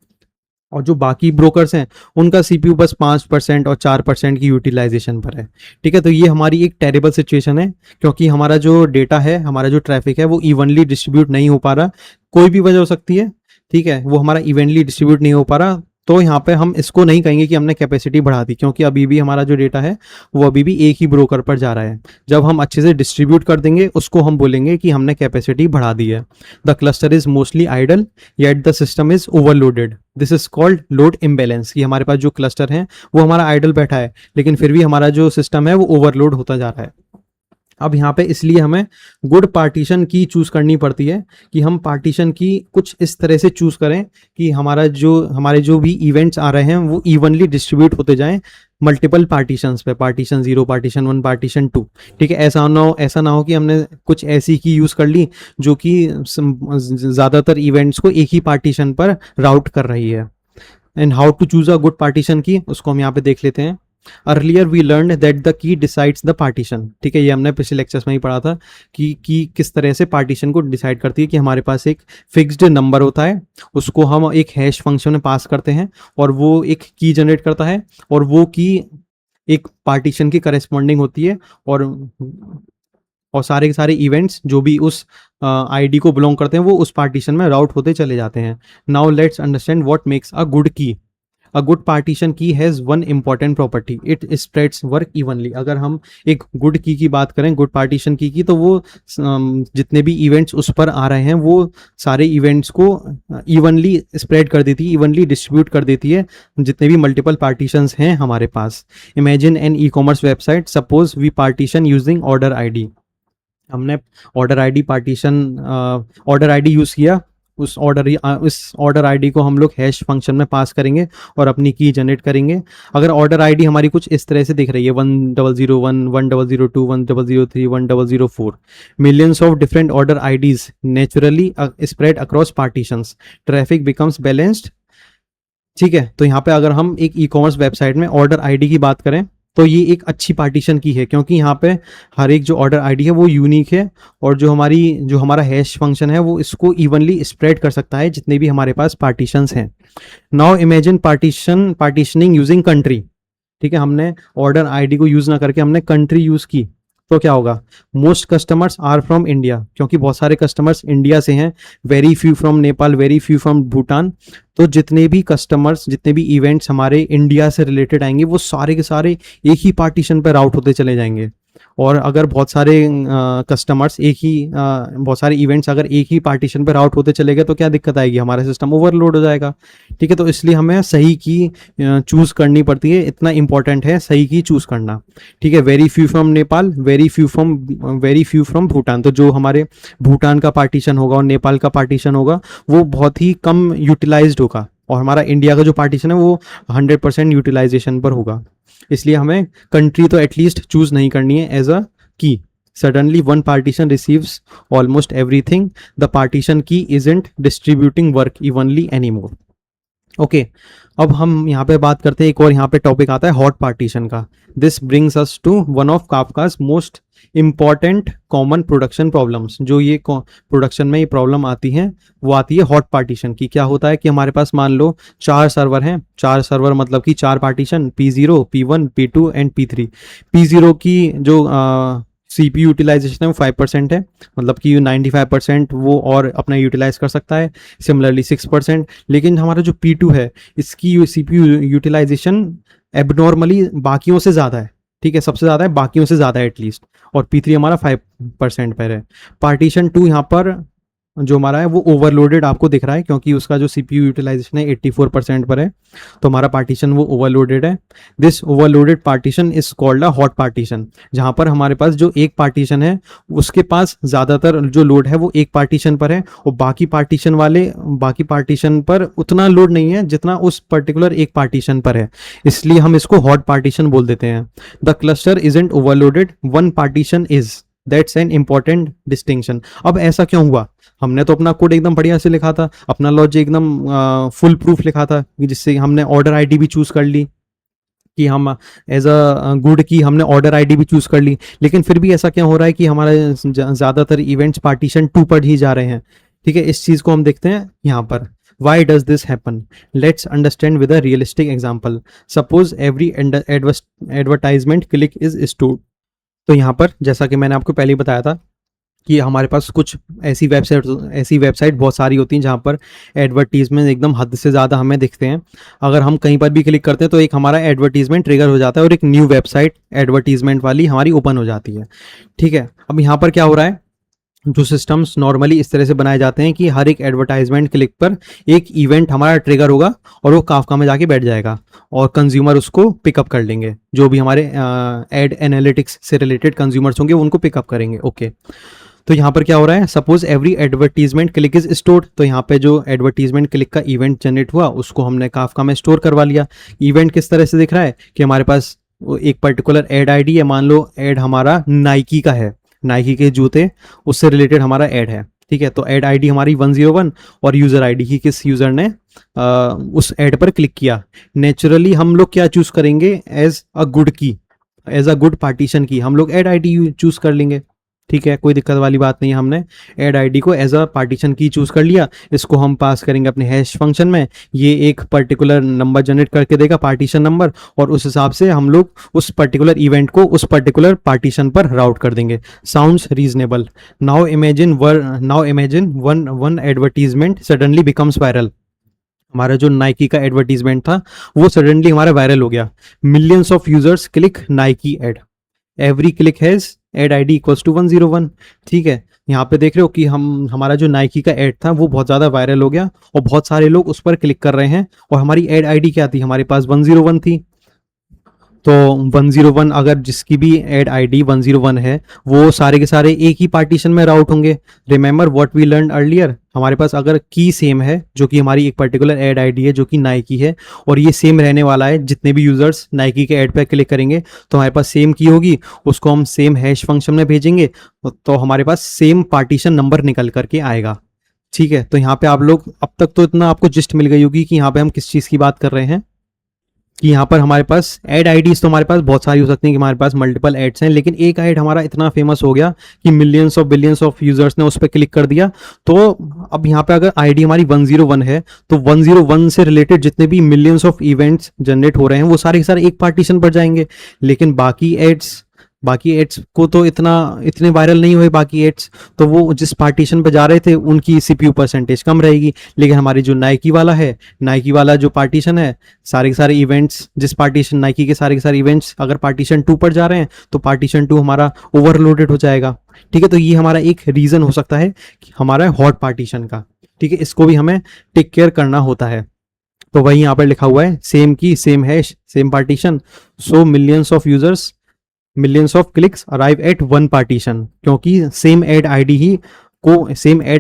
और जो बाकी ब्रोकर्स हैं उनका सीपीयू बस 5% और 4% की यूटिलाइजेशन पर है। ठीक है, तो ये हमारी एक टेरेबल सिचुएशन है, क्योंकि हमारा जो डेटा है, हमारा जो ट्रैफिक है वो इवनली डिस्ट्रीब्यूट नहीं हो पा रहा। कोई भी वजह हो सकती है, ठीक है, वो हमारा इवनली डिस्ट्रीब्यूट नहीं हो पा रहा। तो यहाँ पे हम इसको नहीं कहेंगे कि हमने कैपेसिटी बढ़ा दी, क्योंकि अभी भी हमारा जो डेटा है वो अभी भी एक ही ब्रोकर पर जा रहा है। जब हम अच्छे से डिस्ट्रीब्यूट कर देंगे उसको हम बोलेंगे कि हमने कैपेसिटी बढ़ा दी है। The cluster is mostly idle yet the system is overloaded, this is called load imbalance. ये हमारे पास जो क्लस्टर है वो हमारा आइडल बैठा है, लेकिन फिर भी हमारा जो सिस्टम है वो ओवरलोड होता जा रहा है। अब यहाँ पे इसलिए हमें गुड पार्टीशन की चूज करनी पड़ती है, कि हम पार्टीशन की कुछ इस तरह से चूज करें कि हमारे जो भी इवेंट्स आ रहे हैं वो इवनली डिस्ट्रीब्यूट होते जाएं मल्टीपल पार्टीशंस पे, partition zero, partition one, partition two. ठीक है, ऐसा ना हो कि हमने कुछ ऐसी की यूज कर ली जो कि ज्यादातर इवेंट्स को एक ही पार्टीशन पर राउट कर रही है। And how to choose a good partition key, उसको हम यहाँ पे देख लेते हैं। Earlier we learn that the key decides the partition. ठीक है, ये हमने पिछले लेक्चर्स में ही पढ़ा था कि की किस तरह से पार्टीशन को डिसाइड करती है, कि हमारे पास एक फिक्स्ड नंबर होता है, उसको हम एक हैश फंक्शन में पास करते हैं और वो एक की जनरेट करता है, और वो की एक पार्टीशन की करेस्पॉन्डिंग होती है, और सारे के सारे इवेंट्स जो भी उस आईडी को बिलोंग करते हैं वो उस पार्टीशन में राउट होते चले जाते हैं। Now let's understand what makes a good की। अ गुड पार्टीशन की has one important property, it spreads work evenly. अगर हम एक गुड की बात करें, गुड पार्टीशन की, तो वो जितने भी इवेंट्स उस पर आ रहे हैं वो सारे इवेंट्स को इवनली स्प्रेड कर देती है, इवनली डिस्ट्रीब्यूट कर देती है, जितने भी मल्टीपल पार्टीशंस हैं हमारे पास। Imagine an e commerce website, suppose we partition using order ID. हमने ऑर्डर आईडी यूज किया, उस ऑर्डर आईडी को हम लोग हैश फंक्शन में पास करेंगे और अपनी की जनरेट करेंगे। अगर ऑर्डर आईडी हमारी कुछ इस तरह से दिख रही है 1001, 1002, 1003, 1004, millions of different order IDs naturally spread across partitions, traffic becomes balanced. ठीक है, तो यहाँ पे अगर हम एक ई कॉमर्स वेबसाइट में ऑर्डर आईडी की बात करें तो ये एक अच्छी पार्टीशन की है, क्योंकि यहाँ पे हर एक जो ऑर्डर आईडी है वो यूनिक है, और जो हमारा हैश फंक्शन है वो इसको इवनली स्प्रेड कर सकता है जितने भी हमारे पास पार्टीशंस हैं। Now imagine partitioning using country. ठीक है, हमने ऑर्डर आईडी को यूज ना करके हमने कंट्री यूज की, तो क्या होगा, most customers are from India, क्योंकि बहुत सारे कस्टमर्स इंडिया से हैं, very few from Nepal, very few from Bhutan. तो जितने भी कस्टमर्स, जितने भी इवेंट्स हमारे इंडिया से रिलेटेड आएंगे वो सारे के सारे एक ही पार्टीशन पर राउट होते चले जाएंगे। और अगर बहुत सारे बहुत सारे इवेंट्स अगर एक ही पार्टीशन पे राउट होते चले गए तो क्या दिक्कत आएगी, हमारा सिस्टम ओवरलोड हो जाएगा। ठीक है, तो इसलिए हमें सही की चूज करनी पड़ती है, इतना इंपॉर्टेंट है सही की चूज करना। ठीक है, very few from Nepal, very few from Bhutan. तो जो हमारे भूटान का पार्टीशन होगा और नेपाल का पार्टीशन होगा वो बहुत ही कम यूटिलाइज्ड होगा, और हमारा इंडिया का जो पार्टीशन है वो 100% यूटिलाइजेशन पर होगा। इसलिए हमें कंट्री तो एटलीस्ट चूज नहीं करनी है as a key. Suddenly one partition receives almost everything, the partition key isn't distributing work evenly anymore. Okay, अब हम यहाँ पे बात करते हैं, एक और यहाँ पे टॉपिक आता है हॉट पार्टीशन का। This brings us to one of Kafka's most important common production problems. जो ये प्रोडक्शन में ये प्रॉब्लम आती है वो आती है हॉट पार्टीशन की। क्या होता है कि हमारे पास मान लो 4 सर्वर हैं, 4 सर्वर मतलब कि 4 partition, P0, P1, P2 and P3। P0 की जो CPU यूटिलाइजेशन है वो 5% है, मतलब कि 95% वो और अपना यूटिलाइज कर सकता है, सिमिलरली 6%। लेकिन हमारा जो P2 है इसकी CPU यूटिलाइजेशन एबनॉर्मली बाकियों से ज़्यादा है। ठीक है, सबसे ज़्यादा है, बाकियों से ज़्यादा है एटलीस्ट, और P3 हमारा 5% पर है। पार्टीशन 2 यहाँ पर जो हमारा है वो ओवरलोडेड आपको दिख रहा है, क्योंकि उसका जो सीपीयू यूटिलाइजेशन है 84% पर है, तो हमारा पार्टीशन वो ओवरलोडेड है। This overloaded partition is called a hot partition, जहां पर हमारे पास जो एक पार्टीशन है उसके पास ज़्यादातर जो लोड है वो एक पार्टीशन पर है, और बाकी पार्टीशन पर उतना लोड नहीं है जितना उस पर्टिकुलर एक पार्टीशन पर है, इसलिए हम इसको हॉट पार्टीशन बोल देते हैं। The cluster isn't overloaded, one partition is, that's an important distinction. अब ऐसा क्यों हुआ? हमने तो अपना कोड एकदम बढ़िया से लिखा था, अपना लॉजिक एकदम फुल प्रूफ लिखा था, जिससे हमने ऑर्डर आईडी भी चूज कर ली कि हम एज अ गुड की हमने ऑर्डर आईडी भी चूज कर ली, लेकिन फिर भी ऐसा क्या हो रहा है कि हमारा ज्यादातर इवेंट्स पार्टीशन 2 पर ही जा रहे हैं। ठीक है, इस चीज को हम देखते हैं यहाँ पर। Why does this happen? Let's understand with a realistic example. Suppose every advertisement click is stored. तो यहाँ पर जैसा कि मैंने आपको पहले ही बताया था कि हमारे पास कुछ ऐसी वेबसाइट बहुत सारी होती हैं जहाँ पर एडवर्टीजमेंट एकदम हद से ज़्यादा हमें दिखते हैं। अगर हम कहीं पर भी क्लिक करते हैं तो एक हमारा एडवर्टीजमेंट ट्रिगर हो जाता है और एक न्यू वेबसाइट एडवर्टीजमेंट वाली हमारी ओपन हो जाती है। ठीक है, अब यहाँ पर क्या हो रहा है, जो सिस्टम्स नॉर्मली इस तरह से बनाए जाते हैं कि हर एक एडवर्टाइजमेंट क्लिक पर एक इवेंट हमारा ट्रिगर होगा और वो काफका में जाके बैठ जाएगा और कंज्यूमर उसको पिकअप कर लेंगे, जो भी हमारे एड एनालिटिक्स से रिलेटेड कंज्यूमर्स होंगे वो उनको पिकअप करेंगे। ओके, तो यहाँ पर क्या हो रहा है, suppose every advertisement click is stored, तो यहाँ पे जो एडवर्टीजमेंट क्लिक का इवेंट जनरेट हुआ उसको हमने काफका में स्टोर करवा लिया। इवेंट किस तरह से दिख रहा है कि हमारे पास एक पर्टिकुलर एड आईडी है, मान लो एड हमारा नाइकी का है, नाइकी के जूते उससे रिलेटेड हमारा ऐड है। ठीक है, तो ऐड आईडी हमारी 101 और यूजर आईडी की किस यूजर ने उस ऐड पर क्लिक किया। नेचुरली हम लोग क्या चूज करेंगे, एज अ गुड पार्टीशन की हम लोग ऐड आईडी चूज कर लेंगे। ठीक है, कोई दिक्कत वाली बात नहीं है, हमने ऐड आईडी को एज अ पार्टीशन की चूज कर लिया। इसको हम पास करेंगे अपने हैश फंक्शन में, ये एक पर्टिकुलर नंबर जनरेट करके देगा पार्टीशन नंबर, और उस हिसाब से हम लोग उस पर्टिकुलर इवेंट को उस पर्टिकुलर पार्टीशन पर राउट कर देंगे। Sounds reasonable. Now imagine one advertisement suddenly becomes viral. हमारा जो नाइकी का एडवर्टीजमेंट था वो सडनली हमारा वायरल हो गया। Millions of users click Nike ad, every click has ad I D equals to 101। ठीक है, यहाँ पे देख रहे हो कि हमारा जो नाइकी का एड था वो बहुत ज़्यादा वायरल हो गया और बहुत सारे लोग उस पर क्लिक कर रहे हैं, और हमारी एड आईडी क्या थी, हमारे पास 101 थी। तो 101 अगर जिसकी भी एड आईडी 101 है वो सारे के सारे एक ही पार्टीशन में राउट होंगे। Remember what we learn earlier, हमारे पास अगर की सेम है जो कि हमारी एक पर्टिकुलर एड आईडी है जो कि नाइकी है, और ये सेम रहने वाला है, जितने भी यूजर्स नाइकी के एड पर क्लिक करेंगे तो हमारे पास सेम की होगी, उसको हम सेम हैश फंक्शन में भेजेंगे तो हमारे पास सेम पार्टीशन नंबर निकल करके आएगा। ठीक है, तो यहाँ पे आप लोग अब तक तो इतना आपको जिस्ट मिल गई होगी कि यहाँ पे हम किस चीज़ की बात कर रहे हैं, कि यहाँ पर हमारे पास एड आईडीज तो हमारे पास बहुत सारी हो सकती हैं कि हमारे पास मल्टीपल एड्स हैं, लेकिन एक ऐड हमारा इतना फेमस हो गया कि millions of billions of users ने उस पर क्लिक कर दिया। तो अब यहाँ पे अगर आईडी हमारी 101 है तो 101 से रिलेटेड जितने भी मिलियंस ऑफ इवेंट्स जनरेट हो रहे हैं वो सारे के सारे एक पार्टीशन पर जाएंगे, लेकिन बाकी एड्स को तो इतने वायरल नहीं हुए बाकी एड्स, तो वो जिस पार्टीशन पर जा रहे थे उनकी सीपीयू परसेंटेज कम रहेगी। लेकिन हमारी जो नाइकी वाला जो पार्टीशन है, सारे के सारे इवेंट्स जिस पार्टीशन नाइकी के सारे इवेंट्स अगर पार्टीशन 2 पर जा रहे हैं तो पार्टीशन 2 हमारा ओवरलोडेड हो जाएगा। ठीक है, तो ये हमारा एक रीजन हो सकता है कि हमारा हॉट पार्टीशन का। ठीक है, इसको भी हमें टेक केयर करना होता है। तो वही यहाँ पर लिखा हुआ है, सेम की same hash same partition, so millions of clicks arrive at one partition, क्योंकि सेम एड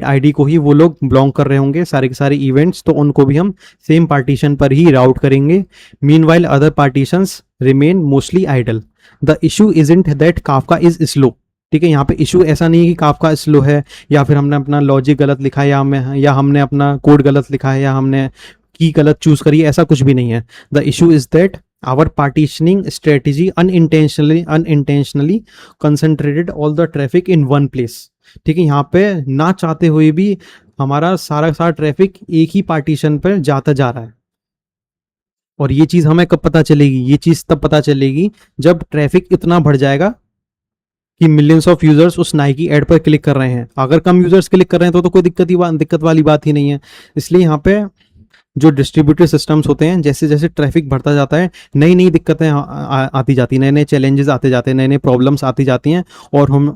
आईडी को ही वो लोग बिलोंग कर रहे होंगे सारे के सारे इवेंट्स, तो उनको भी हम सेम पार्टीशन पर ही राउट करेंगे। Meanwhile other partitions remain mostly idle. The issue isn't that Kafka is slow. ठीक है, यहाँ पे इशू ऐसा नहीं है कि काफका स्लो है या फिर हमने अपना लॉजिक गलत लिखा है या हमने अपना कोड गलत लिखा है या हमने की गलत चूज करी है, ऐसा कुछ भी नहीं है। The issue is that our partitioning strategy unintentionally concentrated all the traffic in one place। ठीक है, यहाँ पे ना चाहते हुए भी हमारा सारा ट्रैफिक एक ही पार्टीशन पर जाता जा रहा है, और ये चीज हमें कब पता चलेगी, ये चीज तब पता चलेगी जब ट्रैफिक इतना बढ़ जाएगा कि मिलियंस ऑफ यूजर्स उस नाइकी एड पर क्लिक कर रहे हैं। अगर कम यूजर्स क्लिक कर रहे हैं तो कोई दिक्कत वाली बात ही नहीं है। इसलिए यहाँ पे जो डिस्ट्रीब्यूटेड सिस्टम्स होते हैं, जैसे जैसे ट्रैफिक बढ़ता जाता है नई नई दिक्कतें आती जाती हैं, नए नए चैलेंजेस आते जाते हैं, नए नए प्रॉब्लम्स आती जाती हैं, और हम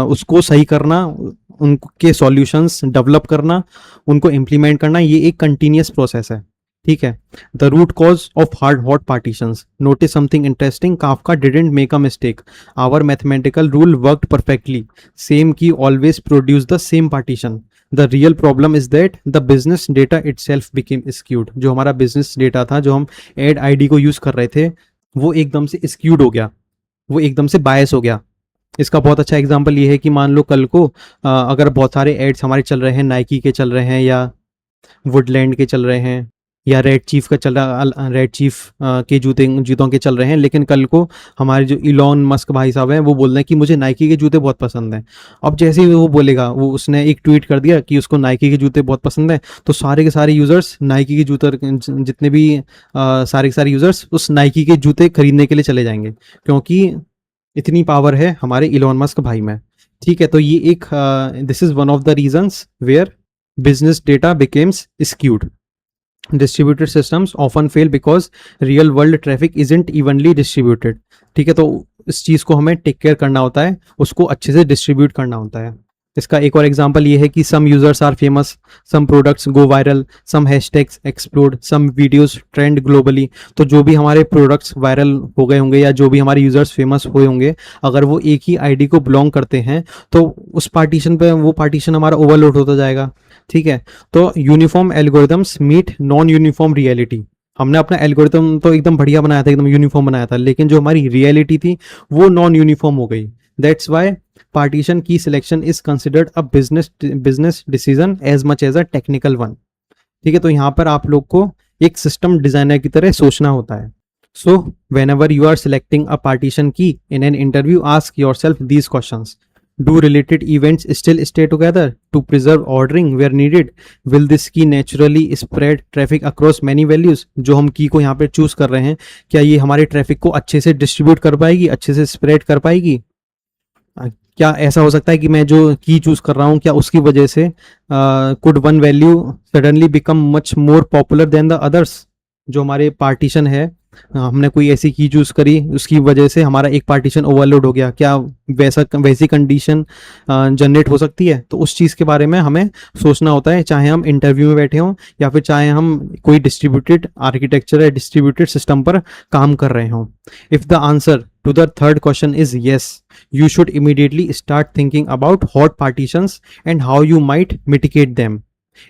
उसको सही करना उनके सॉल्यूशंस डेवलप करना, उनको इम्प्लीमेंट करना, ये एक कंटिन्यूस प्रोसेस है। ठीक है। The root cause of hard hot partitions, notice something interesting, Kafka didn't make a mistake, our mathematical rule worked perfectly, same key always produce the same partition, the real problem is that the business data itself became skewed. जो हमारा business data था, जो हम add ID को use कर रहे थे, वो एकदम से स्क्यूड हो गया, वो एकदम से बायस हो गया। इसका बहुत अच्छा एग्जांपल ये है कि मान लो कल को अगर बहुत सारे एड्स हमारे चल रहे हैं, नाइकी के चल रहे हैं, या वुडलैंड के चल रहे हैं, या रेड चीफ का चल रहा, रेड चीफ के जूतों के चल रहे हैं, लेकिन कल को हमारे जो इलॉन मस्क भाई साहब हैं वो बोल रहे हैं कि मुझे नाइकी के जूते बहुत पसंद हैं। अब जैसे ही वो बोलेगा, वो उसने एक ट्वीट कर दिया कि उसको नाइकी के जूते बहुत पसंद हैं, तो सारे के सारे यूज़र्स नाइकी के जूते, जितने भी सारे के सारे यूज़र्स उस नाइकी के जूते खरीदने के लिए चले जाएंगे, क्योंकि इतनी पावर है हमारे इलॉन मस्क भाई में। ठीक है। तो ये एक this is one of the reasons where business data becomes skewed. Distributed systems often fail because real world traffic isn't evenly distributed। ठीक है। तो इस चीज़ को हमें टेक केयर करना होता है, उसको अच्छे से डिस्ट्रीब्यूट करना होता है। इसका एक और एग्जांपल ये है कि some users are famous, some products go viral, some hashtags explode, some videos trend globally. तो जो भी हमारे प्रोडक्ट्स वायरल हो गए होंगे, या जो भी हमारे यूजर्स फेमस हुए होंगे, अगर वो एक ही आईडी को बिलोंग करते हैं, तो उस पार्टीशन पे वो पार्टीशन हमारा ओवरलोड होता जाएगा। ठीक है। तो uniform algorithms meet non uniform reality. हमने अपना एल्गोरिदम तो एकदम बढ़िया बनाया था, एकदम यूनिफॉर्म बनाया था, लेकिन जो हमारी रियलिटी थी वो नॉन यूनिफॉर्म हो गई। That's why partition key selection is considered a business decision as much as a technical one. ठीक है। तो यहाँ पर आप लोग को एक सिस्टम डिजाइनर की तरह सोचना होता है। So whenever you are selecting a partition key in an interview, ask yourself these questions. Do related events still stay together to preserve ordering where needed? Will this key naturally spread traffic across many values? जो हम की को यहाँ पे choose कर रहे हैं, क्या ये हमारे ट्रैफिक को अच्छे से डिस्ट्रीब्यूट कर पाएगी, अच्छे से स्प्रेड कर पाएगी? क्या ऐसा हो सकता है कि मैं जो की चूज कर रहा हूँ, क्या उसकी वजह से could one value suddenly become much more popular than the others? जो हमारे पार्टीशन है, हमने कोई ऐसी की चूज करी, उसकी वजह से हमारा एक पार्टीशन ओवरलोड हो गया, क्या वैसी कंडीशन जनरेट हो सकती है? तो उस चीज़ के बारे में हमें सोचना होता है, चाहे हम इंटरव्यू में बैठे हों, या फिर चाहे हम कोई डिस्ट्रीब्यूटेड आर्किटेक्चर या डिस्ट्रीब्यूटेड सिस्टम पर काम कर रहे हों। If the answer to the third question is yes, you should immediately start thinking about hot partitions and how you might mitigate them.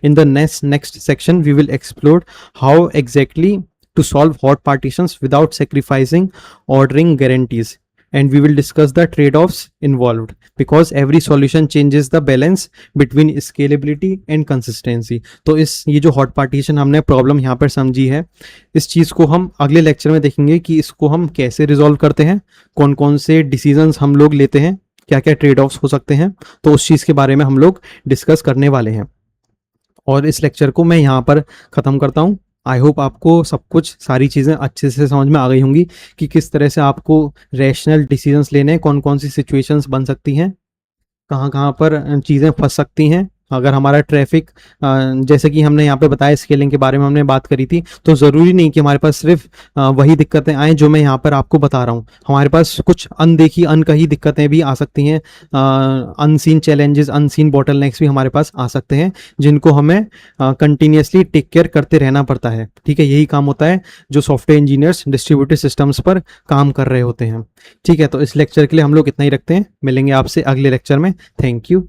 In the next section, we will explore how exactly to solve hot partitions without sacrificing ordering guarantees, and we will discuss the trade-offs involved, because every solution changes the balance between scalability and consistency. तो इस ये जो hot partition हमने problem यहाँ पर समझी है, इस चीज़ को हम अगले लेक्चर में देखेंगे कि इसको हम कैसे रिजॉल्व करते हैं, कौन कौन से डिसीजंस हम लोग लेते हैं, क्या क्या ट्रेड ऑफ्स हो सकते हैं। तो उस चीज़ के बारे में हम लोग डिस्कस करने वाले हैं। और इस लेक्चर को मैं यहाँ पर ख़त्म करता हूँ। आई होप आपको सब कुछ, सारी चीज़ें अच्छे से समझ में आ गई होंगी कि किस तरह से आपको रैशनल डिसीजंस लेने हैं, कौन कौन सी सिचुएशंस बन सकती हैं, कहाँ कहाँ पर चीज़ें फंस सकती हैं। अगर हमारा ट्रैफिक, जैसे कि हमने यहाँ पे बताया, स्केलिंग के बारे में हमने बात करी थी, तो ज़रूरी नहीं कि हमारे पास सिर्फ वही दिक्कतें आएँ जो मैं यहाँ पर आपको बता रहा हूँ। हमारे पास कुछ अनदेखी, अनकही दिक्कतें भी आ सकती हैं, अनसीन चैलेंजेस, अनसीन बॉटलनेक्स भी हमारे पास आ सकते हैं, जिनको हमें कंटिन्यूसली टेक केयर करते रहना पड़ता है। ठीक है। यही काम होता है जो सॉफ्टवेयर इंजीनियर्स डिस्ट्रीब्यूटेड सिस्टम्स पर काम कर रहे होते हैं। ठीक है। तो इस लेक्चर के लिए हम लोग इतना ही रखते हैं, मिलेंगे आपसे अगले लेक्चर में। Thank you.